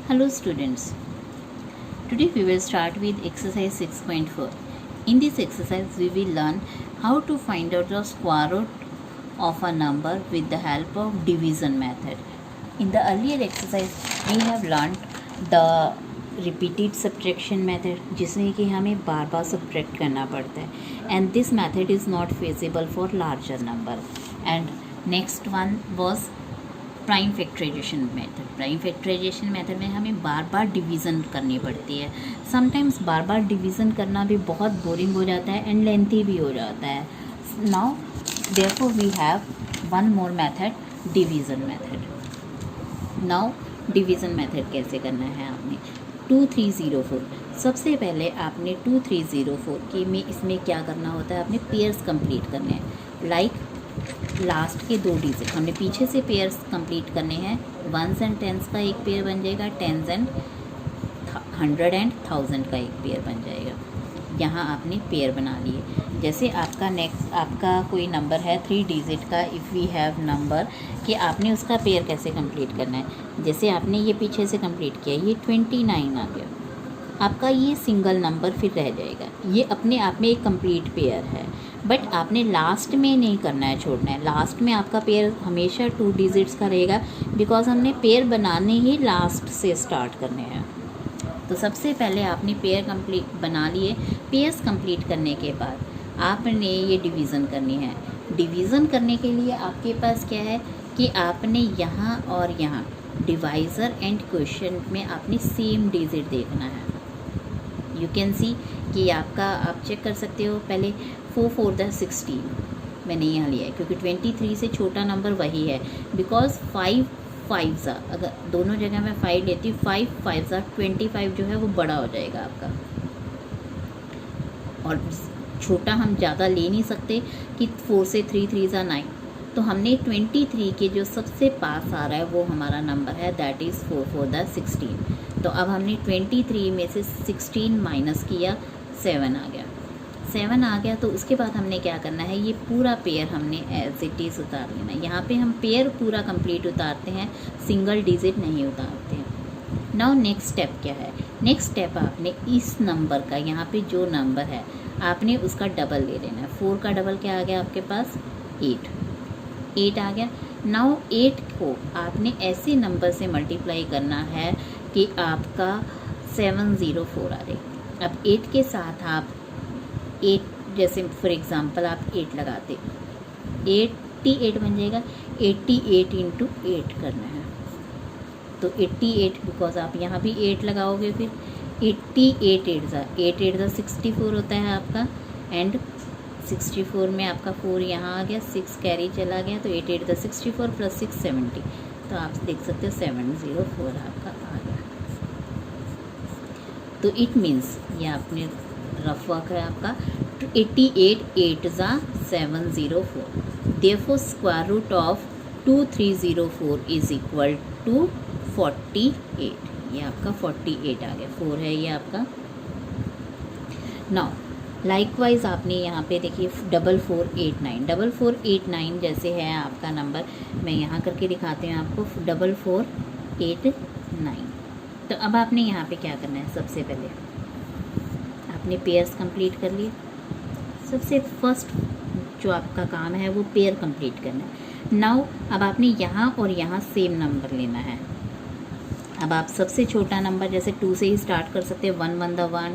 Hello students, today we will start with exercise 6.4. In this exercise we will learn how to find out the square root of a number with the help of division method. In the earlier exercise we have learned the repeated subtraction method जिसमें कि हमें बार बार subtract करना पड़ता है and this method is not feasible for larger number. And next one was prime factorization method. Prime factorization method में हमें बार बार division करनी पड़ती है. समटाइम्स बार बार डिवीज़न करना भी बहुत बोरिंग हो जाता है एंड लेंथी भी हो जाता है. Now therefore we have one more method, division method. Now division method कैसे करना है आपने 2304. सबसे पहले आपने 2304 के में इसमें क्या करना होता है, आपने पेयर्स कंप्लीट करने हैं. लाइक लास्ट के दो डिजिट हमने पीछे से पेयर्स कंप्लीट करने हैं. वंस एंड टेंस का एक पेयर बन जाएगा, टेंस एंड 100 एंड 1000 का एक पेयर बन जाएगा. यहाँ आपने पेयर बना लिए. जैसे आपका नेक्स्ट आपका कोई नंबर है 3 डिजिट का, इफ़ वी हैव नंबर कि आपने उसका पेयर कैसे कंप्लीट करना है. जैसे आपने ये पीछे से कंप्लीट किया, ये 29 आ गया, आपका ये सिंगल नंबर फिर रह जाएगा. ये अपने आप में एक कंप्लीट पेयर है, बट आपने लास्ट में नहीं करना है, छोड़ना है. लास्ट में आपका पेयर हमेशा 2 डिजिट्स का रहेगा बिकॉज हमने पेयर बनाने ही लास्ट से स्टार्ट करने हैं. तो सबसे पहले आपने पेयर कंप्लीट बना लिए. पेयर्स कंप्लीट करने के बाद आपने ये डिवीज़न करनी है. डिवीज़न करने के लिए आपके पास क्या है कि आपने यहाँ और यहाँ डिवाइज़र एंड क्वेश्चन में आपने सेम डिजिट देखना है. यू कैन सी कि आपका आप चेक कर सकते हो. पहले 4 4 16 मैंने यहाँ लिया है क्योंकि 23 से छोटा नंबर वही है. बिकॉज 5 5 अगर दोनों जगह मैं 5 लेती हूँ, 5 5 25 जो है वो बड़ा हो जाएगा आपका, और छोटा हम ज़्यादा ले नहीं सकते कि 4 से 3 3 9. तो हमने 23 के जो सबसे पास आ रहा है वो हमारा नंबर है, दैट इज़ 4 4 16. तो अब हमने 23 में से 16 माइनस किया, 7 आ गया. 7 आ गया तो उसके बाद हमने क्या करना है, ये पूरा पेयर हमने एज इट इज़ उतार लेना है. यहाँ पे हम पेयर पूरा कंप्लीट उतारते हैं, सिंगल डिजिट नहीं उतारते हैं. नाउ नेक्स्ट स्टेप क्या है, नेक्स्ट स्टेप आपने इस नंबर का, यहाँ पे जो नंबर है आपने उसका डबल ले लेना है. 4 का डबल क्या आ गया आपके पास, 8 आ गया. नाउ 8 को आपने ऐसे नंबर से मल्टीप्लाई करना है कि आपका 704 आ जाए. अब 8 के साथ आप 8 जैसे फॉर एग्ज़ाम्पल आप 8 लगाते, 88 बन जाएगा. 88 इंटू 8 करना है तो 88, बिकॉज आप यहाँ भी 8 लगाओगे, फिर 88 8 8 64 होता है आपका. एंड 64 में आपका 4 यहाँ आ गया, 6 कैरी चला गया, तो 8 8 64 प्लस 6 70. तो आप देख सकते हो 704 आपका आ गया. तो इट मीन्स ये आपने रफ वर्क है आपका 88 8 704. Therefore square root of 2304 is equal to 48. ये आपका 48 आ गया. 4 है ये आपका. नाउ लाइकवाइज आपने यहाँ पे देखिए 4489 जैसे है आपका नंबर, मैं यहाँ करके दिखाती हूँ आपको 4489. तो अब आपने यहाँ पे क्या करना है, सबसे पहले आपने पेयर्स कंप्लीट कर लिए. सबसे फर्स्ट जो आपका काम है वो पेयर कंप्लीट करना है. नाउ अब आपने यहाँ और यहाँ सेम नंबर लेना है. अब आप सबसे छोटा नंबर जैसे 2 से ही स्टार्ट कर सकते हैं. 1 1 1,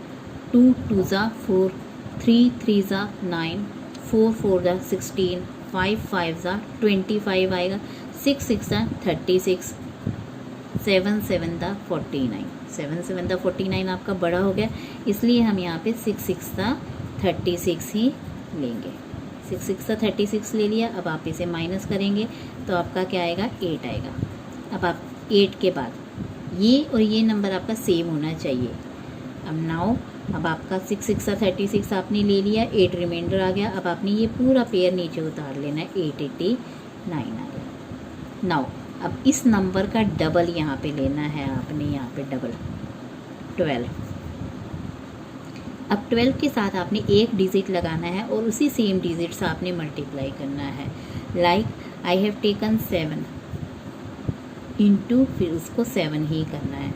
2 2 4, 3 3 9, 4 4 16, 5 5 25 आएगा, 6 6 36, 7 7 49. 7 7 49 आपका बड़ा हो गया, इसलिए हम यहाँ पे 6 6 36 ही लेंगे. 6 6 36 ले लिया. अब आप इसे माइनस करेंगे तो आपका क्या आएगा, 8 आएगा. अब आप 8 के बाद ये और ये नंबर आपका सेम होना चाहिए. अब नाउ अब आपका 6 6 36 आपने ले लिया, 8 रिमाइंडर आ गया. अब आपने ये पूरा पेयर नीचे उतार लेना है, 889 आ गया. नाउ अब इस नंबर का डबल यहाँ पे लेना है आपने, यहाँ पे डबल 12. अब 12 के साथ आपने एक डिजिट लगाना है और उसी सेम डिजिट से आपने मल्टीप्लाई करना है. Like I have taken 7 into, फिर उसको 7 ही करना है.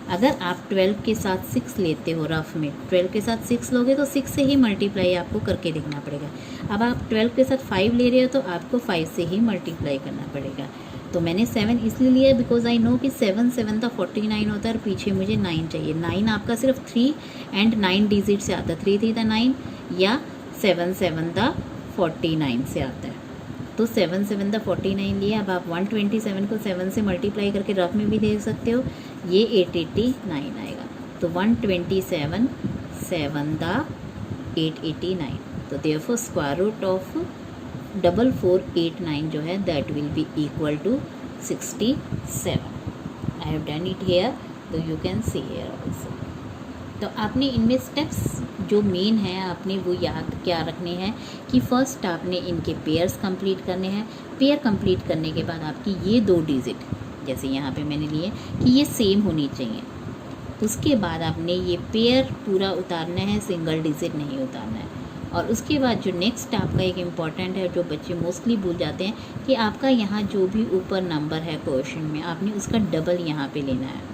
अगर आप 12 के साथ 6 लेते हो रफ में, 12 के साथ 6 लोगे तो 6 से ही मल्टीप्लाई आपको करके देखना पड़ेगा। अब आप 12 के साथ 5 ले रहे हो तो आपको 5 से ही मल्टीप्लाई करना पड़ेगा। तो मैंने 7 इसलिए लिया बिकॉज आई नो कि 7 7 द 49 होता है और पीछे मुझे 9 चाहिए। 9 आपका सिर्फ 3 एंड 9 डिजिट से आता है, 3 3 द 9 या 7 7 द 49 से आता है। तो 7 7 द 49 लिए। अब आप 127 को 7 से मल्टीप्लाई करके रफ में भी देख सकते हो, ये 889 आएगा। तो 127 7 द 889। तो देयरफॉर स्क्वायर रूट ऑफ 4489 जो है that will be equal to 67। I have done it here, तो you can see here also. तो आपने इनमें स्टेप्स जो मेन हैं आपने वो याद क्या रखने हैं कि फर्स्ट आपने इनके पेयर्स कंप्लीट करने हैं। पेयर कंप्लीट करने के बाद आपकी ये 2 डिजिट जैसे यहाँ पे मैंने लिए कि ये सेम होनी चाहिए। उसके बाद आपने ये पेयर पूरा उतारना है, सिंगल डिजिट नहीं उतारना है। और उसके बाद जो नेक्स्ट आपका एक इम्पॉर्टेंट है जो बच्चे मोस्टली भूल जाते हैं कि आपका यहाँ जो भी ऊपर नंबर है क्वेश्चन में आपने उसका डबल यहाँ पे लेना है।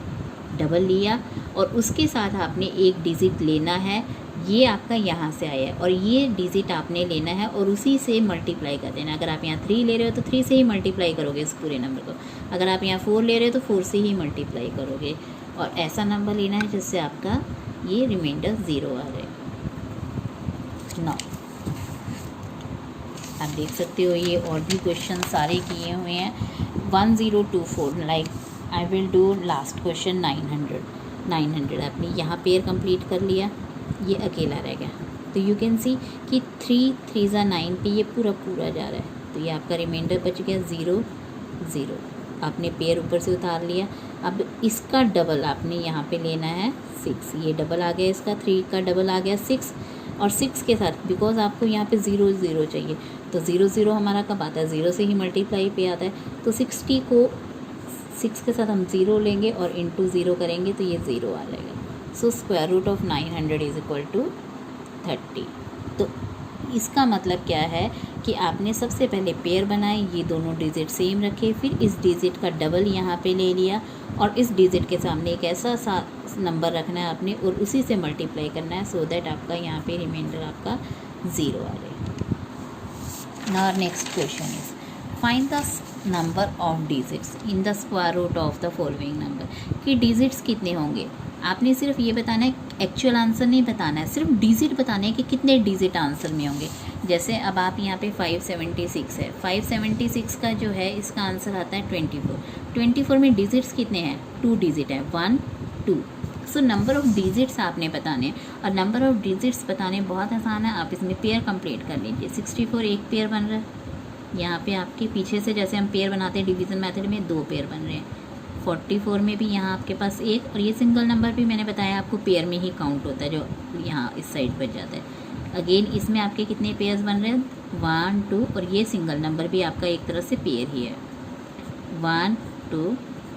डबल लिया और उसके साथ आपने एक डिजिट लेना है, ये आपका यहाँ से आया है और ये डिजिट आपने लेना है और उसी से मल्टीप्लाई कर देना। अगर आप यहाँ 3 ले रहे हो तो 3 से ही मल्टीप्लाई करोगे इस पूरे नंबर को। अगर आप यहाँ 4 ले रहे हो तो 4 से ही मल्टीप्लाई करोगे और ऐसा नंबर लेना है जिससे आपका ये रिमाइंडर 0 आ जाए। नाउ आप देख सकते हो ये और भी क्वेश्चन सारे किए हुए हैं। 1024 like I will do last question 900 आपने यहाँ पेयर कंप्लीट कर लिया, ये अकेला रह गया। तो यू कैन सी कि 3 3 ज़ा 9 पे ये पूरा जा रहा है। तो ये आपका रिमाइंडर बच गया 0 0। आपने पेयर ऊपर से उतार लिया। अब इसका डबल आपने यहाँ पे लेना है 6। ये डबल आ गया, इसका 3 का डबल आ गया 6 और 6 के साथ बिकॉज आपको यहाँ पे 0 0 चाहिए तो 0 0 हमारा कब आता है, 0 से ही मल्टीप्लाई पे आता है। तो 60 को 6 के साथ हम 0 लेंगे और इंटू 0 करेंगे तो ये 0 आ जाएगा। So square root of 900 is equal to 30। तो इसका मतलब क्या है कि आपने सबसे पहले पेयर बनाए, ये दोनों डिजिट सेम रखे, फिर इस डिजिट का डबल यहाँ पे ले लिया और इस डिजिट के सामने एक ऐसा सा नंबर रखना है आपने और उसी से मल्टीप्लाई करना है सो दैट आपका यहाँ पे रिमाइंडर आपका 0 आ जाए। Now next question is find the number of digits in the square root of the following number. कि डिजिट्स कितने होंगे, आपने सिर्फ ये बताना है, एक्चुअल आंसर नहीं बताना है, सिर्फ डिजिट बताना है कि कितने डिजिट आंसर में होंगे। जैसे अब आप यहाँ पे 576 है, 576 का जो है इसका आंसर आता है 24। 24 में डिजिट्स कितने हैं, 2 डिजिट है, 1 2। सो नंबर ऑफ डिजिट्स आपने बताने और नंबर ऑफ डिजिट्स बताने बहुत आसान है। आप इसमें पेयर कंप्लीट कर लीजिए। 64 एक पेयर बन रहा है, यहाँ पे आपके पीछे से जैसे हम पेयर बनाते हैं डिवीज़न मेथड में 2 पेयर बन रहे हैं। 44 में भी यहाँ आपके पास एक, और ये सिंगल नंबर भी मैंने बताया आपको पेयर में ही काउंट होता है जो यहाँ इस साइड बच जाता है। अगेन इसमें आपके कितने पेयर्स बन रहे हैं, 1 2 और ये सिंगल नंबर भी आपका एक तरह से पेयर ही है, 1 2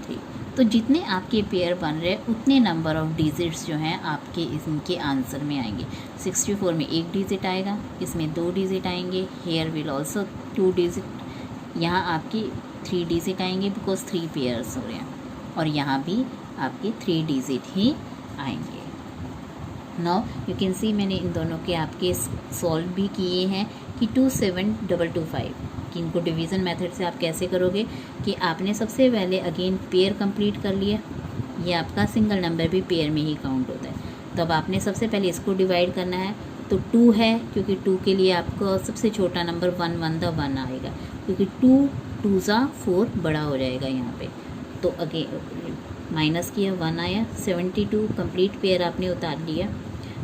3। तो जितने आपके पेयर बन रहे हैं उतने नंबर ऑफ डिजिट्स जो हैं आपके इनके आंसर में आएंगे। 64 में एक डिजिट आएगा, इसमें 2 डिजिट आएंगे, हेयर विल ऑल्सो 2 डिजिट, यहाँ आपकी 3 डिजिट आएंगे बिकॉज 3 पेयर्स हो रहे हैं और यहाँ भी आपके 3 डिजिट ही आएंगे। नाउ यू कैन सी मैंने इन दोनों के आपके सॉल्व भी किए हैं कि 27225 कि इनको डिवीज़न मेथड से आप कैसे करोगे कि आपने सबसे पहले अगेन पेयर कंप्लीट कर लिया, ये आपका सिंगल नंबर भी पेयर में ही काउंट होता है। तो अब आपने सबसे पहले इसको डिवाइड करना है, तो 2 है क्योंकि 2 के लिए आपको सबसे छोटा नंबर 1 1 द 1 आएगा क्योंकि 2 2 ज़ा 4 बड़ा हो जाएगा यहाँ पे। तो अगेन माइनस किया 1 आया, 72 कंप्लीट पेयर आपने उतार लिया।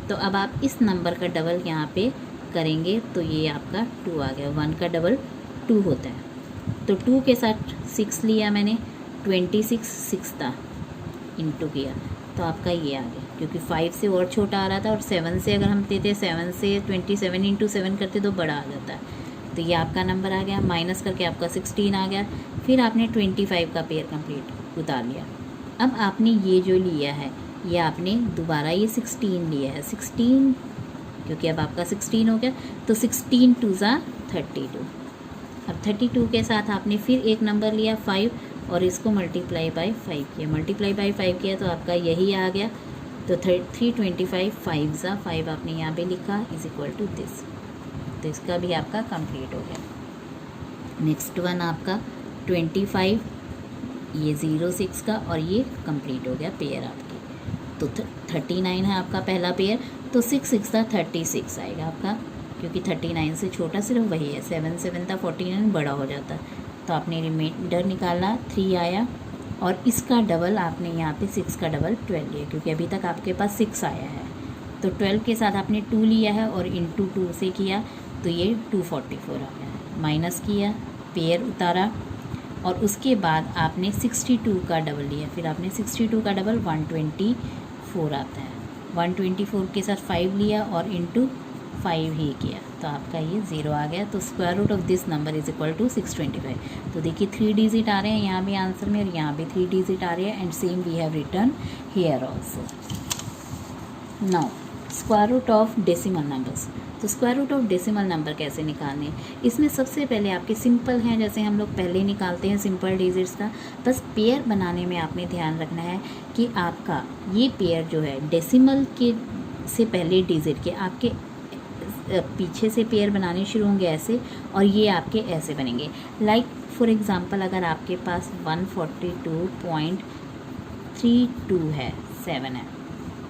तो अब आप इस नंबर का डबल यहाँ पे करेंगे तो ये आपका 2 आ गया, 1 का डबल 2 होता है। तो 2 के साथ 6 लिया मैंने, 26 6 था, इंटू किया तो आपका ये आ गया क्योंकि 5 से और छोटा आ रहा था और 7 से अगर हम देते 7 से 27 इंटू 7 करते तो बड़ा आ जाता है। तो ये आपका नंबर आ गया, माइनस करके आपका 16 आ गया। फिर आपने 25 का पेयर कंप्लीट उतार लिया। अब आपने ये जो लिया है ये आपने दोबारा ये 16 लिया है, 16 क्योंकि अब आपका 16 हो गया तो 16 2 ज़ा 32। अब 32 के साथ आपने फिर एक नंबर लिया 5, और इसको मल्टीप्लाई बाय 5 किया, मल्टीप्लाई बाय 5 किया तो आपका यही आ गया। तो 325 5 ज़ा 5 आपने यहाँ पे लिखा इज इक्वल टू दिस। तो इसका भी आपका कंप्लीट हो गया। नेक्स्ट वन आपका 25, ये 06 का, और ये कंप्लीट हो गया पेयर आपकी। तो 39 है आपका पहला पेयर, तो 6 6 था 36 आएगा आपका, क्योंकि 39 से छोटा सिर्फ वही है। 7 7 था 49 बड़ा हो जाता है। तो आपने रिमाइंडर निकाला 3 आया, और इसका डबल आपने यहाँ पे 6 का डबल 12 लिया, क्योंकि अभी तक आपके पास 6 आया है। तो 12 के साथ आपने 2 लिया है और इंटू 2 से किया तो ये 244 आ गया है। माइनस किया, पेयर उतारा, और उसके बाद आपने 62 का डबल लिया। फिर आपने 62 का डबल 124 आता है। 124 के साथ 5 लिया और इंटू 5 ही किया, तो आपका ये 0 आ गया। तो square root of this number is equal to 625। तो देखिए 3 डिजिट आ रहे हैं यहाँ भी आंसर में, और यहाँ भी 3 डिजिट आ रहे हैं, and same we have return here also. Now square root of decimal numbers. तो square root of decimal number कैसे निकालने, इसमें सबसे पहले आपके सिंपल हैं, जैसे हम लोग पहले निकालते हैं सिंपल डिजिट्स का। बस पेयर बनाने में आपने ध्यान रखना है कि आपका ये पेयर जो है डेसिमल के से पहले डिजिट के आपके पीछे से पेयर बनाने शुरू होंगे ऐसे, और ये आपके ऐसे बनेंगे। लाइक फॉर एग्ज़ाम्पल अगर आपके पास 142.32 है, 7 है,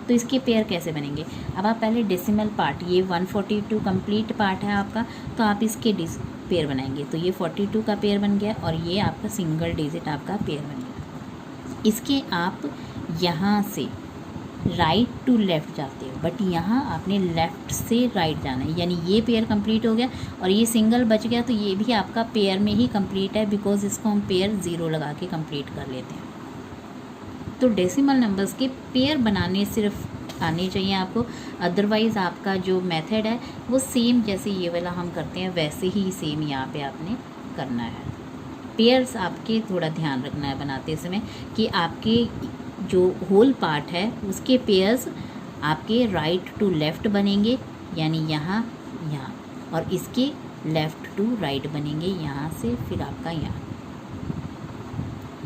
तो इसके पेयर कैसे बनेंगे। अब आप पहले डेसिमल पार्ट, ये 142 कंप्लीट पार्ट है आपका, तो आप इसके पेयर बनाएंगे। तो ये 42 का पेयर बन गया, और ये आपका सिंगल डिजिट आपका पेयर बन गया। इसके आप यहाँ से राइट टू लेफ़्ट जाते हो, बट यहाँ आपने लेफ़्ट से राइट जाना है, यानी ये पेयर कंप्लीट हो गया और ये सिंगल बच गया, तो ये भी आपका पेयर में ही कंप्लीट है, बिकॉज इसको हम पेयर 0 लगा के कंप्लीट कर लेते हैं। तो डेसिमल नंबर्स के पेयर बनाने सिर्फ आने चाहिए आपको, अदरवाइज़ आपका जो मेथड है वो सेम जैसे ये वाला हम करते हैं वैसे ही सेम यहाँ पे आपने करना है। पेयर्स आपके थोड़ा ध्यान रखना है बनाते समय कि आपके जो होल पार्ट है उसके पेयर्स आपके राइट टू लेफ़्ट बनेंगे, यानी यहाँ यहाँ, और इसके लेफ़्ट टू राइट बनेंगे यहाँ से, फिर आपका यहाँ।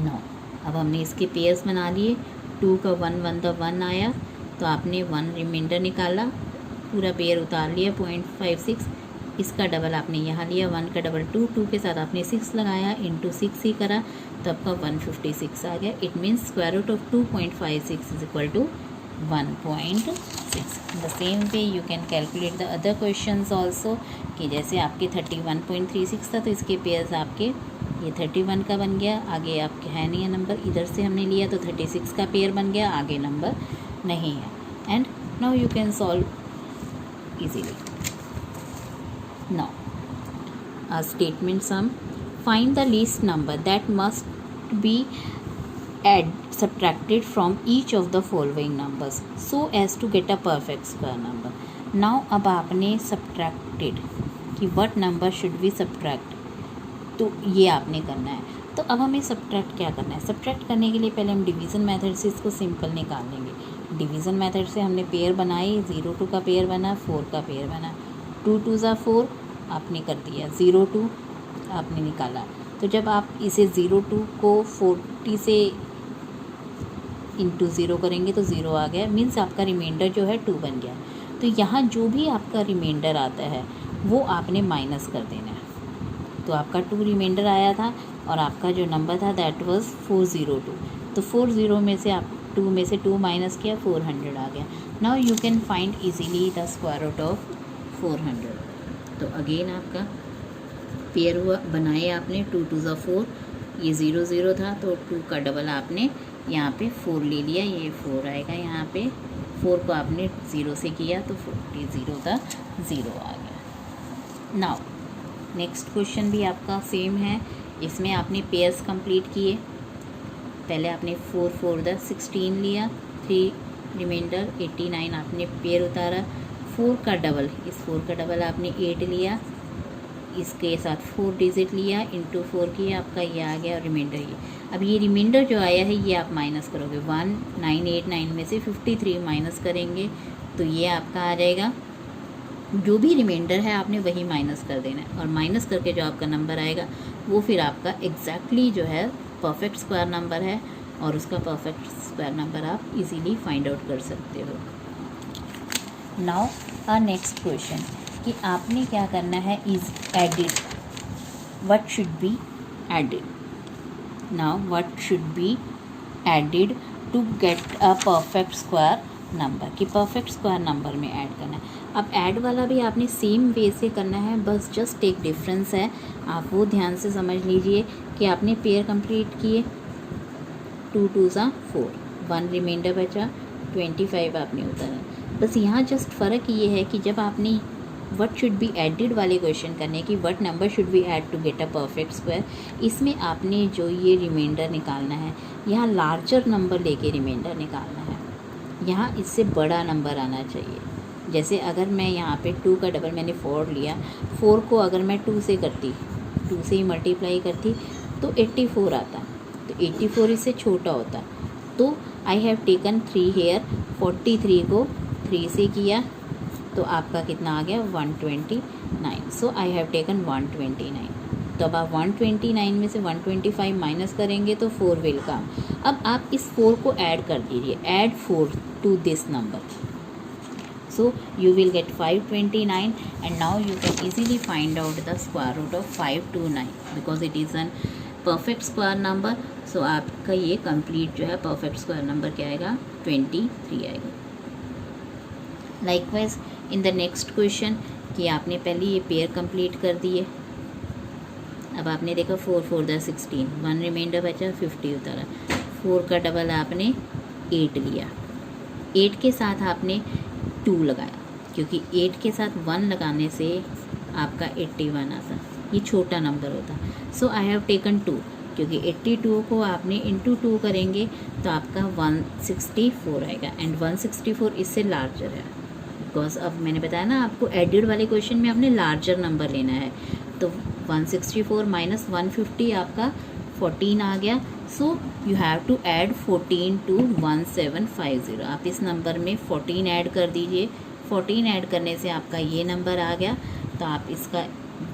नौ अब हमने इसके पेयर्स बना लिए। 2 का 1 1 द 1 आया, तो आपने 1 रिमाइंडर निकाला, पूरा पेयर उतार लिया 0.56। इसका डबल आपने यहाँ लिया, 1 का डबल 2, 2 के साथ आपने 6 लगाया, इंटू 6 ही करा, तो आपका 156 आ गया। It means square root of 2.56 is equal to 1.6। The same way you can calculate the other questions also, कि जैसे आपके 31.36 था, तो इसके पेयर्स आपके ये 31 का बन गया, आगे आपके है नहीं है नंबर, इधर से हमने लिया तो 36 का पेयर बन गया, आगे नंबर नहीं है। And now you can solve easily. Now a statement sum, find the least number that must be subtracted from each of the following numbers so as to get a perfect square number. Now अब आपने subtracted कि what number should we subtract, तो ये आपने करना है। तो अब हमें सब्ट्रैक्ट क्या करना है, सब्ट्रैक्ट करने के लिए पहले हम डिवीज़न मेथड से इसको सिंपल निकाल लेंगे। डिवीज़न मेथड से हमने पेयर बनाए, 0 2 का पेयर बना, 4 का पेयर बना, 2 2 ज़ा 4 आपने कर दिया, 0 2 आपने निकाला। तो जब आप इसे 0 2 को 40 से इंटू 0 करेंगे तो 0 आ गया, मीन्स आपका रिमाइंडर जो है 2 बन गया। तो यहाँ जो भी आपका रिमाइंडर आता है वो आपने माइनस कर देना है। तो आपका 2 रिमाइंडर आया था और आपका जो नंबर था दैट वाज 402। तो 40 में से आप 2 में से 2 माइनस किया, 400 आ गया। Now you can find easily the square root of 400। तो अगेन आपका पेयर हुआ, बनाए आपने 2 2 ज़ा 4, ये 0 0 था, तो 2 का डबल आपने यहाँ पे 4 ले लिया, ये 4 आएगा यहाँ पे, 4 को आपने 0 से किया तो 40 0 था, 0 आ गया। नाउ नेक्स्ट क्वेश्चन भी आपका सेम है, इसमें आपने पेयर्स कंप्लीट किए। पहले आपने 4 4 द 16 लिया, 3 रिमाइंडर 89 आपने पेयर उतारा, 4 का डबल, इस 4 का डबल आपने 8 लिया, इसके साथ 4 डिजिट लिया, इंटू 4 किया, आपका ये आ गया रिमाइंडर। ये अब ये रिमाइंडर जो आया है ये आप माइनस करोगे, 1989 में से 53 माइनस करेंगे तो ये आपका आ जाएगा, जो भी रिमाइंडर है आपने वही माइनस कर देना है, और माइनस करके जो आपका नंबर आएगा वो फिर आपका एग्जैक्टली जो है परफेक्ट स्क्वायर नंबर है और उसका परफेक्ट स्क्वायर नंबर आप इजीली फाइंड आउट कर सकते हो। नाउ आवर नेक्स्ट क्वेश्चन कि आपने क्या करना है is added, what should be added. Now what should be added to get a perfect square number, कि परफेक्ट स्क्वायर नंबर में ऐड करना है। अब ऐड वाला भी आपने सेम वे से करना है, बस जस्ट एक डिफरेंस है, आप वो ध्यान से समझ लीजिए कि आपने पेयर कंप्लीट किए, 2 2 4, 1 रिमाइंडर बचा, 25 आपने उतारा। बस यहाँ जस्ट फ़र्क ये है कि जब आपने व्हाट शुड बी एडिड वाले क्वेश्चन करने की what number should be add to get a perfect square, इसमें आपने जो ये रिमाइंडर निकालना है, यहाँ लार्जर नंबर लेके रिमाइंडर निकालना है, यहाँ इससे बड़ा नंबर आना चाहिए। जैसे अगर मैं यहाँ पे 2 का डबल मैंने 4 लिया, 4 को अगर मैं 2 से करती, 2 से ही मल्टीप्लाई करती तो 84 आता, तो 84 इससे छोटा होता, तो आई हैव टेकन 3 हेयर, 43 को 3 से किया तो आपका कितना आ गया 129, सो आई हैव टेकन 129। तो अब आप 129 में से 125 माइनस करेंगे तो 4 विल कम। अब आप इस 4 को ऐड कर दीजिए, add 4 to this number, so you will get 529 and now you can easily find out the square root of 529 because it is an perfect square number। so आपका ये complete जो है perfect square number क्या आएगा 23 आएगा। likewise in the next question कि आपने पहले ये पेयर complete कर दिए, अब आपने देखा 4 4 दा 16, 1 रिमाइंडर बचा, 50 उतारा, 4 का डबल आपने 8 लिया, 8 के साथ आपने 2 लगाया, क्योंकि 8 के साथ 1 लगाने से आपका 81 आता, ये छोटा नंबर होता। सो आई हैव टेकन 2, क्योंकि 82 को आपने इंटू 2 करेंगे तो आपका 164 आएगा एंड 164 इससे लार्जर है, बिकॉज अब मैंने बताया ना आपको एडिड वाले क्वेश्चन में आपने लार्जर नंबर लेना है, तो 164 माइनस 150 आपका 14 आ गया। So you have to add 14 to 1750, आप इस नंबर में 14 ऐड कर दीजिए, 14 ऐड करने से आपका ये नंबर आ गया, तो आप इसका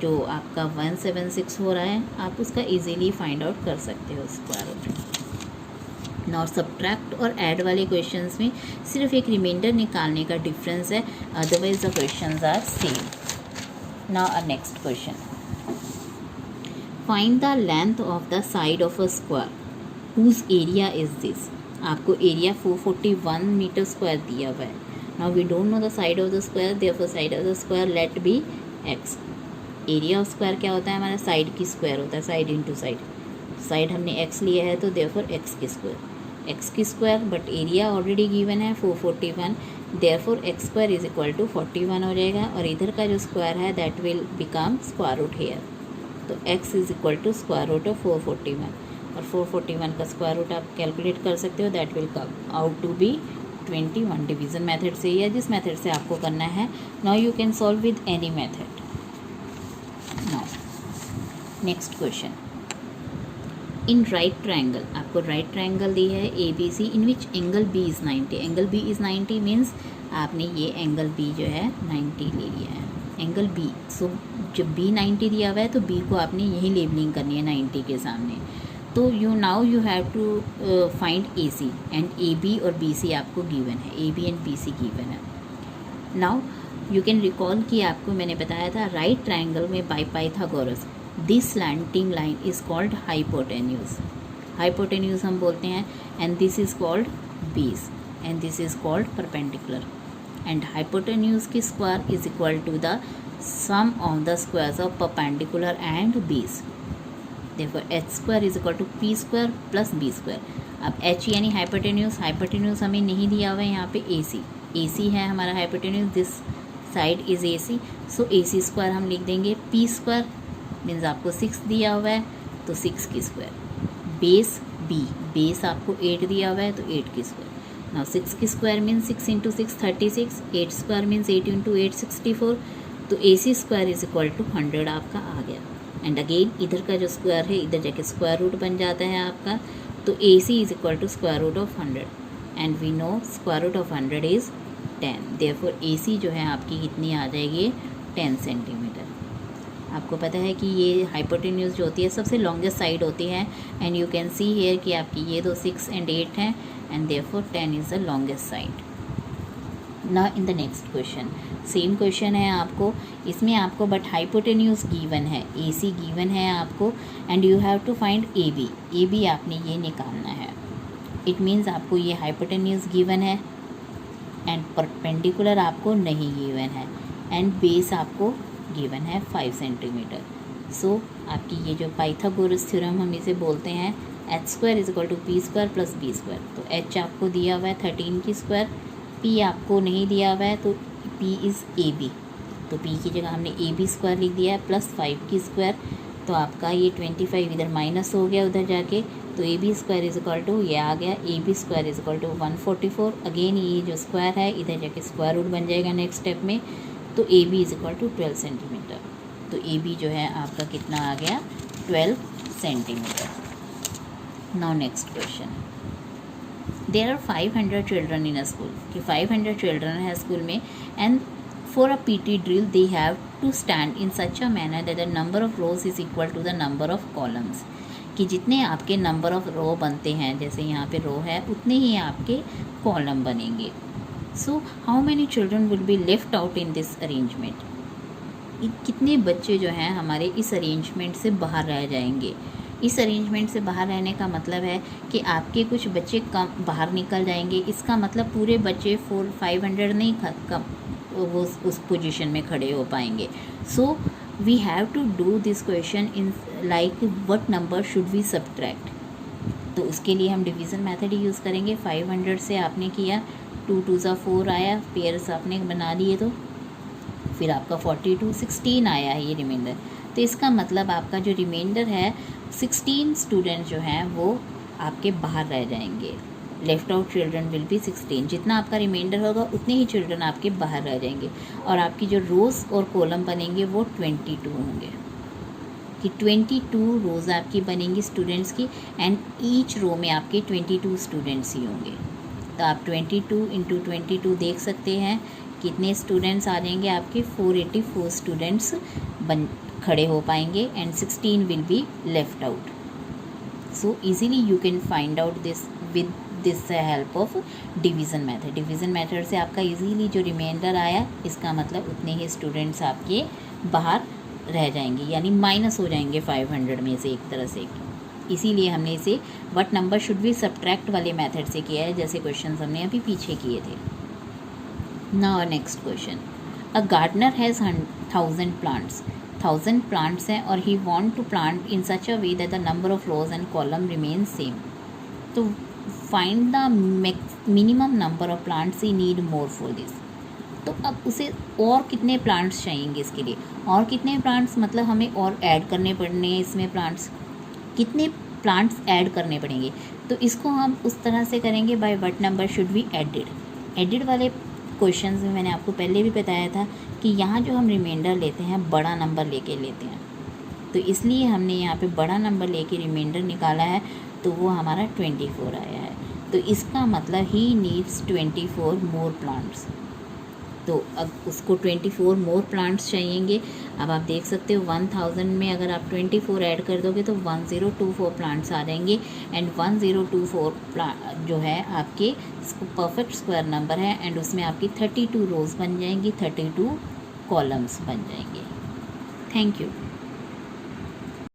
जो आपका 176 हो रहा है आप उसका इजीली फाइंड आउट कर सकते हो स्क्वायर रूट। नाउ सब्ट्रैक्ट और ऐड वाले क्वेश्चंस में सिर्फ एक रिमाइंडर निकालने का डिफरेंस है, otherwise the questions are same. Now our next question, find the length of the side of a square whose area is this। आपको एरिया 441 मीटर स्क्वायर दिया हुआ है। Now we don't know the side of the square, therefore side of the square let be x. Area of square क्या होता है हमारा, side की square होता है, साइड इंटू साइड, साइड हमने एक्स लिया है तो देयरफॉर एक्स की square, but area already given है 441, therefore x square is equal to 41 हो जाएगा, और इधर का जो स्क्वायर है that will become square root here, तो x is equal to square root of 441, और 441 का स्क्वायर रूट आप कैलकुलेट कर सकते हो, that will come out to be 21। Division method से या जिस मेथड से आपको करना है। Now you can solve with any method. Now next question, in right triangle, आपको राइट ट्रायंगल दी है A B C, in which angle B is 90, angle B is 90 means आपने ये एंगल बी जो है 90 ले लिया है, एंगल बी। सो जब बी 90 दिया हुआ है तो बी को आपने यही लेबलिंग करनी है 90 के सामने, तो now you have to find A C and A B और बी सी आपको गिवन है, A B and B C given है। नाउ यू कैन रिकॉल कि आपको मैंने बताया था राइट ट्रायंगल में by Pythagoras this slanting line is called hypotenuse, hypotenuse हम बोलते हैं, and this is called base and this is called perpendicular, and hypotenuse की square is equal to the some of the squares of perpendicular and base, therefore h square is equal to p square plus b square। अब h यानी hypotenuse, hypotenuse हमें नहीं दिया हुआ है यहाँ पे ac, ac है हमारा hypotenuse, this side is ac, so ac square हम लिख देंगे, p स्क्वायर मीन्स आपको 6 दिया हुआ है तो 6 की स्क्वायर, बेस b, बेस आपको 8 दिया हुआ है तो 8 की स्क्वायर। नाउ 6 की square means 6 into 6 36, 8 square means 8 into 8 64, तो ac square is equal to 100 आपका आ गया, एंड अगेन इधर का जो स्क्वायर है इधर जाके स्क्वायर रूट बन जाता है आपका, तो AC is equal to square root of 100 and we know square root of 100 is 10, therefore AC जो है आपकी कितनी आ जाएगी 10 सेंटीमीटर। आपको पता है कि ये हाइपोटेन्यूज जो होती है सबसे लॉन्गेस्ट साइड होती है, and you can see here कि आपकी ये दो 6 and 8 हैं, and therefore 10 is the longest side. Now in the next question, same question है आपको, इसमें आपको बट हाइपोटेन्यूज गिवन है, ए सी गिवन है आपको, and you have to find A B. A B आपने ये निकालना है। इट मीन्स आपको ये हाइपोटेन्यूज गिवन है एंड परपेंडिकुलर आपको नहीं गिवन है, एंड बेस आपको गिवन है 5 सेंटीमीटर। सो आपकी ये जो पाइथागोरस थ्योरम हम इसे बोलते हैं, h² = p² + b²। तो h आपको दिया हुआ है 13 की स्क्वायर, p आपको नहीं दिया हुआ है, तो p इज़ ए बी। तो p की जगह हमने ए बी स्क्वायर लिख दिया है +5 की स्क्वायर। तो आपका ये 25 इधर माइनस हो गया उधर जाके, तो ए बी स्क्वायर = ये आ गया, ए बी स्क्वायर = 144। अगेन ये जो स्क्वायर है इधर जाके स्क्वायर रूट बन जाएगा नेक्स्ट स्टेप में, तो ए बी = 12 सेंटीमीटर। तो ए बी जो है आपका कितना आ गया, 12 centimetre. Now next question, there are 500 children in a school, कि 500 चिल्ड्रन है स्कूल में, and for a PT drill they have to stand in such a manner that the number of rows is equal to the number of columns, कि जितने आपके number of रो बनते हैं, जैसे यहाँ पे रो है उतने ही आपके कॉलम बनेंगे। So how many children will be left out in this arrangement, कितने बच्चे जो हैं हमारे इस अरेंजमेंट से बाहर रह जाएंगे। इस अरेंजमेंट से बाहर रहने का मतलब है कि आपके कुछ बच्चे कम बाहर निकल जाएंगे, इसका मतलब पूरे बच्चे 500 नहीं कम वो उस पोजीशन में खड़े हो पाएंगे। So we have to do this question in like what number should we subtract. तो उसके लिए हम डिवीज़न मेथड ही यूज़ करेंगे। 500 से आपने किया, 2 2 ज़ा 4 आया, पेयर्स आपने बना लिए, तो फिर आपका 42 16 आया है ये रिमाइंडर। तो इसका मतलब आपका जो रिमाइंडर है 16 स्टूडेंट जो हैं वो आपके बाहर रह जाएंगे। Left out children will be 16, जितना आपका रिमाइंडर होगा उतने ही चिल्ड्रन आपके बाहर रह जाएंगे, और आपकी जो रोज़ और कॉलम बनेंगे वो 22 होंगे, कि 22 रोज़ आपकी बनेंगी स्टूडेंट्स की, एंड ईच रो में आपके 22 स्टूडेंट्स ही होंगे। तो आप 22 × 22 देख सकते हैं कितने स्टूडेंट्स आ जाएंगे आपके, 484 स्टूडेंट्स खड़े हो पाएंगे, and 16 will be left out. So easily you can find out this with this help of division method. Division method से आपका इजीली जो रिमाइंडर आया, इसका मतलब उतने ही स्टूडेंट्स आपके बाहर रह जाएंगे, यानी माइनस हो जाएंगे 500 में से एक तरह से। इसीलिए हमने इसे what number should B subtract वाले मेथड से किया है, जैसे क्वेश्चन हमने अभी पीछे किए थे। Now next question, a gardener has 1000 plants, 1000 plants हैं, और he want to plant in such a way that the number of rows and column remain same. तो find the minimum number of plants he need more for this. तो अब उसे और कितने plants चाहिएंगे इसके लिए, और कितने प्लांट्स मतलब हमें और ऐड करने पड़ने हैं इसमें प्लांट्स, कितने प्लांट्स ऐड करने पड़ेंगे। तो इसको हम उस तरह से करेंगे, by what number should be added. Added वाले क्वेश्चंस में मैंने आपको पहले भी बताया था कि यहाँ जो हम रिमाइंडर लेते हैं बड़ा नंबर लेके लेते हैं, तो इसलिए हमने यहाँ पे बड़ा नंबर लेके रिमाइंडर निकाला है, तो वो हमारा 24 आया है। तो इसका मतलब ही नीड्स 24 मोर प्लांट्स। तो अब उसको 24 मोर प्लांट्स चाहिएंगे। अब आप देख सकते हो 1000 में अगर आप 24 ऐड कर दोगे तो 1024 प्लांट्स आ जाएंगे, एंड 1024 जो है आपके परफेक्ट स्क्वायर नंबर है, एंड उसमें आपकी 32 रोज़ बन जाएंगी, 32 कॉलम्स बन जाएंगे। Thank you.